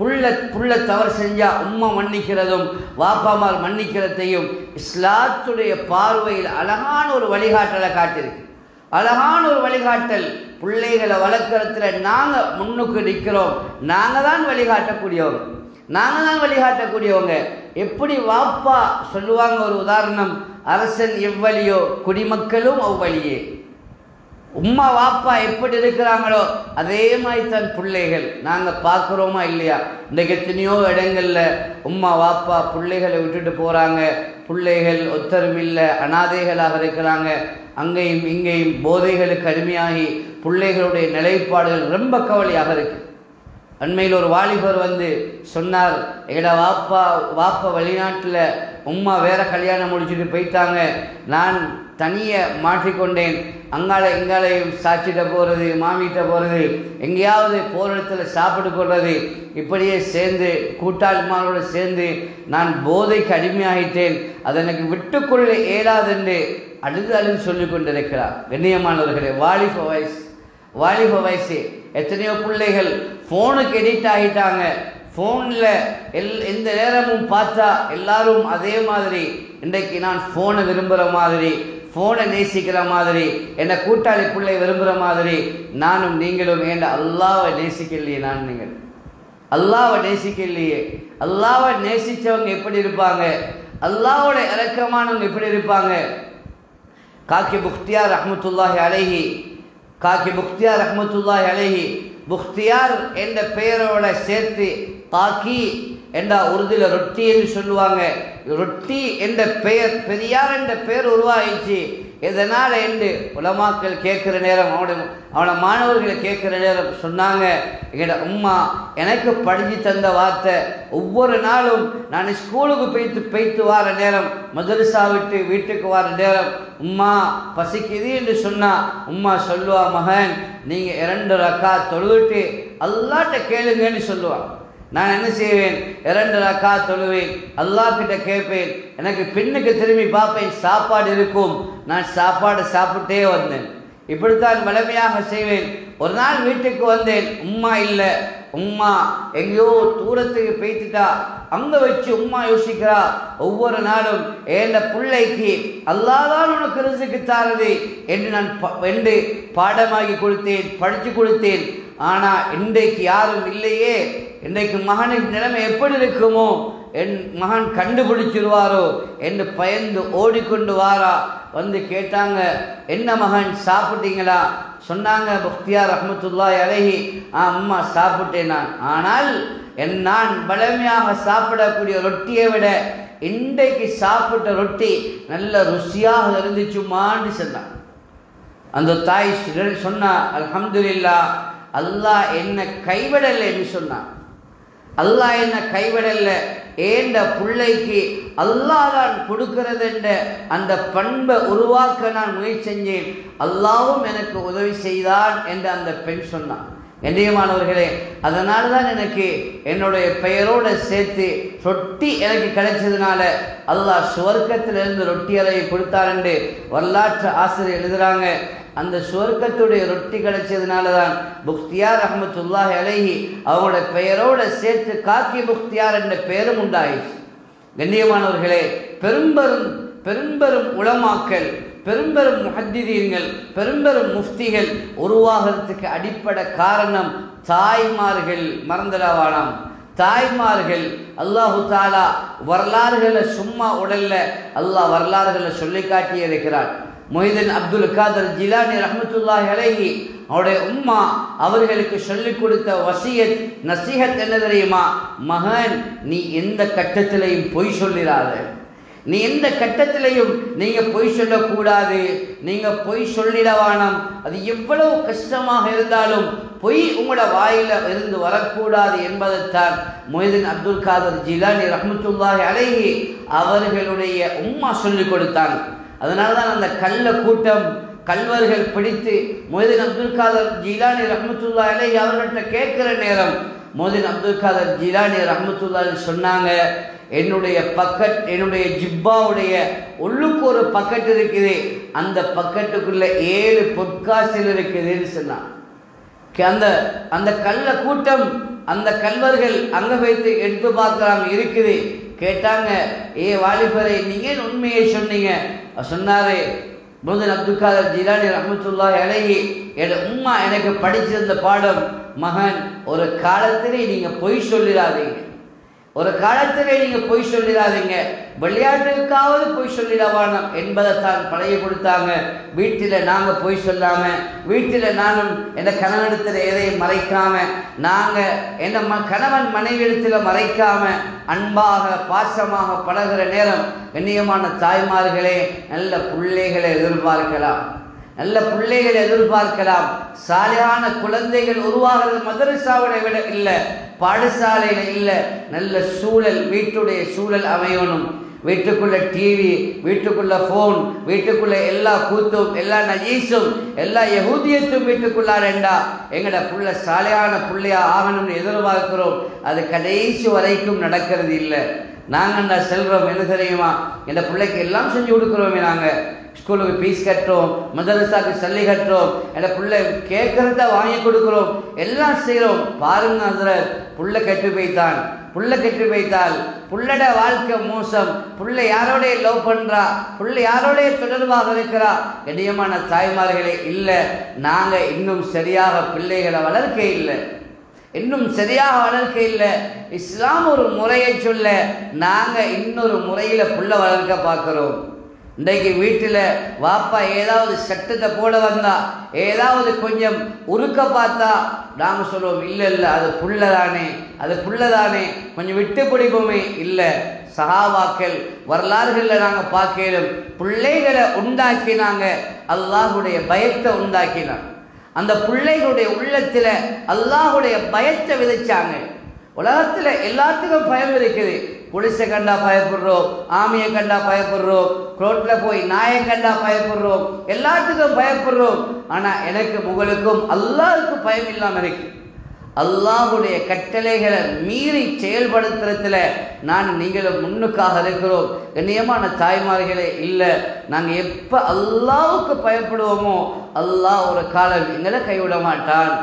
புள்ள தவறு செஞ்சா உம்மா மன்னிக்கிறதும் வாப்பாமார் மன்னிக்கிறதையும் இஸ்லாத்துடைய பார்வையில் அழகான ஒரு வழிகாட்டலை காட்டியிருக்கு. அழகான ஒரு வழிகாட்டல். பிள்ளைகளை வளர்க்கறதுல நாங்கள் முன்னுக்கு நிற்கிறோம். நாங்கள் தான் வழிகாட்டக்கூடியவங்க. எப்படி வாப்பா சொல்லுவாங்க, ஒரு உதாரணம், அரசன் எவ்வழியோ குடிமக்களும் அவ்வழியே. உம்மா வாப்பா எப்படி இருக்கிறாங்களோ அதே மாதிரி தான் பிள்ளைகள். நாங்கள் பார்க்குறோமா இல்லையா? இன்றைக்கு எத்தனையோ இடங்களில் உம்மா வாப்பா பிள்ளைகளை விட்டுட்டு போகிறாங்க. பிள்ளைகள் ஒத்தரும் இல்லை, அனாதைகளாக இருக்கிறாங்க. அங்கேயும் இங்கேயும் போதைகளுக்கு அடிமையாகி பிள்ளைகளுடைய நிலைப்பாடுகள் ரொம்ப கவலையாக இருக்கு. அண்மையில் ஒரு வாலிபர் வந்து சொன்னார், எங்கட வாப்பா வெளிநாட்டில், உம்மா வேற கல்யாணம் முடிச்சுட்டு போயிட்டாங்க, நான் தனியை மாற்றிக்கொண்டேன். இங்காலையும் சாட்சிட்ட போகிறது, மாமிகிட்ட போகிறது, எங்கேயாவது போகிற இடத்துல சாப்பிட்டு கொள்வது, இப்படியே சேர்ந்து கூட்டாளிமாரோடு சேர்ந்து நான் போதைக்கு அடிமையாகிட்டேன். அதை எனக்கு விட்டுக்கொள்ள இயலாதென்று அழுது சொல்லி கொண்டிருக்கிறார். கண்ணியமானவர்களே, வாலிப வயசு எத்தனையோ பிள்ளைகள் ஃபோனுக்கு எடிக்ட் ஆகிட்டாங்க. ஃபோனில் எந்த நேரமும் பார்த்தா எல்லாரும் அதே மாதிரி. இன்றைக்கு நான் ஃபோனை விரும்புகிற மாதிரி, ஃபோனை நேசிக்கிற மாதிரி, என்னை கூட்டாளி பிள்ளை விரும்புகிற மாதிரி நானும் நீங்களும் ஏண்ட அல்லாவை நேசிக்கலையே. நீங்கள் அல்லாவை நேசிக்கலையே. அல்லாவை நேசித்தவங்க எப்படி இருப்பாங்க? அல்லாவோட இரக்கமானவங்க எப்படி இருப்பாங்க? காக்கி புக்தியார் ரஹ்மத்துல்லாஹி அலைஹி புக்தியார் என்ற பெயரோட சேர்த்து தாக்கி என்ற உருதுல ரொட்டி என்று சொல்லுவாங்க. ரொட்டி என்ற பெயர், பெரியார் என்ற பெயர் உருவாகிச்சு. எதனால் என்று உலமாக்கள் கேட்குற நேரம், அவனை மாணவர்களை கேட்குற நேரம் சொன்னாங்க, எங்கட உம்மா எனக்கு படித்து தந்த வார்த்தை, ஒவ்வொரு நாளும் நான் ஸ்கூலுக்கு போய்த்து வார நேரம், மதரசா விட்டு வீட்டுக்கு வர நேரம், உம்மா பசிக்குது என்று சொன்னா உம்மா சொல்லுவா, மகன் நீங்கள் 2 ரக்காத் தொழுவிட்டு அல்லாட்ட கேளுங்கன்னு சொல்லுவான். நான் என்ன செய்வேன்? 2 ரக்காத் தொழுவேன், அல்லாஹ் கிட்ட கேட்பேன், எனக்கு பின்னுக்கு திரும்பி பார்ப்பேன், சாப்பாடு இருக்கும், நான் சாப்பாடு சாப்பிட்டே வந்தேன். இப்படித்தான் வலிமையாக செய்வேன். ஒரு நாள் வீட்டுக்கு வந்தேன், உம்மா இல்லை. உம்மா எங்கேயோ தூரத்துக்கு போய்த்துட்டா. அங்கே வச்சு உம்மா யோசிக்கிறா, ஒவ்வொரு நாளும் ஏண்ட பிள்ளைக்கு அல்லாஹ் தான் உனக்கு ரிஸ்க் தாரது என்று நான் பாடமாகி கொடுத்தேன், படித்து கொடுத்தேன். ஆனால் இன்றைக்கு யாரும் இல்லையே. இன்றைக்கு மகனுக்கு நிலைமை எப்படி இருக்குமோ, என் மகன் கண்டுபிடிச்சிருவாரோ என்று பயந்து ஓடிக்கொண்டு வாரா. வந்து கேட்டாங்க, என்ன மகன் சாப்பிட்டீங்களா? சொன்னாங்க புக்தியார் ரஹ்மத்துல்லாஹி அலைஹி, அம்மா சாப்பிட்டேன் நான். ஆனால் நான் பலமையாக சாப்பிடக்கூடிய ரொட்டியை விட இன்றைக்கு சாப்பிட்ட ரொட்டி நல்ல ருசியாக இருந்துச்சுமான்னு சொன்னான். அந்த தாய் சொன்னா, அல்ஹம்துலில்லாஹ், அல்லாஹ் என்ன கைவிடலை என்று சொன்னான். அல்லாஹ் என்ன கைவிடல, ஏண்ட பிள்ளைக்கு அல்லாஹ் தான் கொடுக்கிறது என்ற அந்த பண்பை உருவாக்க நான் முயற்சி செஞ்சேன், அல்லாஹ்வும் எனக்கு உதவி செய்தான் என்று அந்த பெண் சொன்னான். கண்ணியமானவர்களே, அதனால தான் எனக்கு என்னுடைய பெயரோடு சேர்த்து ரொட்டி எனக்கு கிடைச்சதுனால அல்லாஹ் சுவர்க்கத்திலிருந்து ரொட்டி அறையை கொடுத்தார் என்று வரலாற்று ஆசிரியர் எழுதுகிறாங்க. அந்த சுவர்க்கத்துடைய ரொட்டி கிடைச்சதுனால தான் புக்தியார் ரஹ்மத்துல்லாஹி அலைஹி அவங்களோட பெயரோடு சேர்த்து காக்கி புக்தியார் என்ற பெயரும் உண்டாயிடுச்சு. கண்ணியமானவர்களே, பெரும்பெரும் உலமாக்கள், பெரும்பெரும் முஹத்திதீன்கள், பெரும்பெரும் முஃப்திகள் உருவாகிறதுக்கு அடிப்படை காரணம் தாய்மார்கள். மறந்துடவானாம், தாய்மார்கள். அல்லாஹு தாலா வரலாறுகளை சும்மா உடல்ல அல்லாஹ் வரலாறுகளை சொல்லி காட்டியே இருக்கிறார். மொஹிதீன் அப்துல் காதர் ஜிலானி ரஹ்மத்துல்லாஹி அலைஹி அவருடைய உம்மா அவர்களுக்கு சொல்லிக் கொடுத்த வசியத் நசீஹத் என்ன தெரியுமா? மகன், நீ எந்த கட்டத்திலையும் பொய் சொல்லிடாத. நீ எந்த கட்டத்திலையும் நீங்க பொய் சொல்லக்கூடாது. நீங்க பொய் சொல்லிடவானம். அது எவ்வளவு கஷ்டமாக இருந்தாலும் பொய் உங்களோட வாயில இருந்து வரக்கூடாது என்பதைத்தான் மொஹிதீன் அப்துல் காதர் ஜிலானி ரஹ்மத்துல்லாஹி அலைஹி அவர்களுடைய உம்மா சொல்லிக் கொடுத்தாங்க. அதனால்தான் அந்த கல்வர்கள் பிடித்து மொஹிதீன் அப்துல் காதர் ஜிலானி ரஹ்மத்துல்லாஹி அலைஹி அவர்கள்ட்ட கேட்கிற நேரம் மொஹிதீன் அப்துல் காதர் ஜிலானி ரஹ்மத்துல்லாஹி சொன்னாங்க, என்னுடைய ஜிப்பாவுடைய உள்ளுக்கு ஒரு பக்கெட் இருக்குது, அந்த பக்கெட்டுக்குள்ள 7 பொற்காசில் இருக்குதுன்னு சொன்னான். அந்த கள்ள கூட்டம் அந்த கல்வர்கள் அங்க வைத்து எடுத்து பார்க்கறாங்க, இருக்குது. கேட்டாங்க, ஏ வாலிபரை, நீங்க உண்மையை சொன்னீங்க. சொன்னாரு முஹம்மது அப்துல் காதர் ஜிலானி ரஹ்மத்துல்லாஹி அலைஹி, என் உம்மா எனக்கு படிச்சிருந்த பாடம், மகன், ஒரு காலத்திலே நீங்க பொய் சொல்லிடாதீங்க, ஒரு காலத்திலே நீங்க பொய் சொல்லிடாதீங்க, விளையாட்டுக்காவது பொய் சொல்லிடவானம் என்பதை தான் பழகி கொடுத்தாங்க. வீட்டில் நாங்க பொய் சொல்லாம, வீட்டில் நானும் என் கணவனிடத்தில் எதையும் மறைக்காம, நாங்க என்ன கணவன் மனைவிடத்தில் மறைக்காம அன்பாக பாசமாக பழகிற நேரம் கண்ணியமான தாய்மார்களே, நல்ல பிள்ளைகளை எதிர்பார்க்கலாம், நல்ல பிள்ளைகளை எதிர்பார்க்கலாம். சாலியான குழந்தைகள் உருவாகிறது மதரசாவை விட இல்லை, பாடசாலையில இல்லை. நல்ல சூழல், வீட்டுடைய சூழல் அமையணும். வீட்டுக்குள்ள டிவி, வீட்டுக்குள்ள போன், வீட்டுக்குள்ள எல்லா கூத்தும், எல்லா நஜீஸும், எல்லா யஹூதியத்தும் வீட்டுக்குள்ளாரண்டா எங்கட புள்ள சாலையான புள்ளையா ஆகணும்னு எதிர்பார்க்கிறோம். அது கடைசி வரைக்கும் நடக்கிறது இல்லை. நாங்கண்டா செல்றோம், என்ன தெரியுமா, என் பிள்ளைக்கு எல்லாம் செஞ்சு கொடுக்குறோமே, நாங்கள் ஸ்கூலுக்கு ஃபீஸ் கட்டுறோம், மதரசாக்கு சல்லி கட்டுறோம், என் பிள்ளை கேட்கறத வாங்கி கொடுக்குறோம், எல்லாம் செய்கிறோம். பாருங்க ஹஸ்ரத், புள்ள கெட்டு போய்த்தான், புள்ள கெட்டு போய்த்தால் புள்ளட வாழ்க்கை மோசம். புள்ள யாரோடைய லவ் பண்றா, புள்ள யாரோடைய தொடர்பாக இருக்கிறா. கண்ணியமான தாய்மார்களே, இல்லை, நாங்க இன்னும் சரியாக பிள்ளைகளை வளர்க்க இல்லை, இன்னும் சரியாக வளர்க்க இல்லை. இஸ்லாம் ஒரு முறையை சொல்ல, நாங்க இன்னொரு முறையில புள்ள வளர்க்க பார்க்கிறோம். இன்றைக்கு வீட்டில் வாப்பா ஏதாவது சட்டத்தை போட வந்தா, ஏதாவது கொஞ்சம் உருக்க பார்த்தா நாங்கள் சொல்லுவோம், இல்லை இல்லை, அது புள்ளதானே, அது புள்ளதானே, கொஞ்சம் விட்டு பிடிப்போமே. இல்லை, சஹாபாக்கள் வரலாறுகளில் நாங்கள் பார்க்கலும், பிள்ளைகளை உண்டாக்கினாங்க, அல்லாஹுடைய பயத்தை உண்டாக்கினாங்க. அந்த பிள்ளைகளுடைய உள்ளத்தில் அல்லாஹுடைய பயத்தை விதைச்சாங்க. உலகத்தில் எல்லாத்துக்கும் பயம் இருக்குது. புலிசை கண்டா பயப்படுறோம், ஆமையை கண்டா பயப்படுறோம், ரோட்டில் போய் நாயை கண்டா பயப்படுறோம், எல்லாத்துக்கும் பயப்படுறோம். ஆனால் எனக்கு உங்களுக்கும் அல்லாஹ்வுக்கு பயம் இல்லாமல் இருக்கு. அல்லாஹ்வுடைய கட்டளைகளை மீறி செயல்படுத்துறதுல நான் நீங்களும் முன்னுக்காக இருக்கிறோம். கண்ணியமான தாய்மார்களே, இல்லை, நாங்கள் எப்போ அல்லாஹ்வுக்கு பயப்படுவோமோ அல்லாஹ் ஒரு காலம் எங்களை கைவிட மாட்டான்.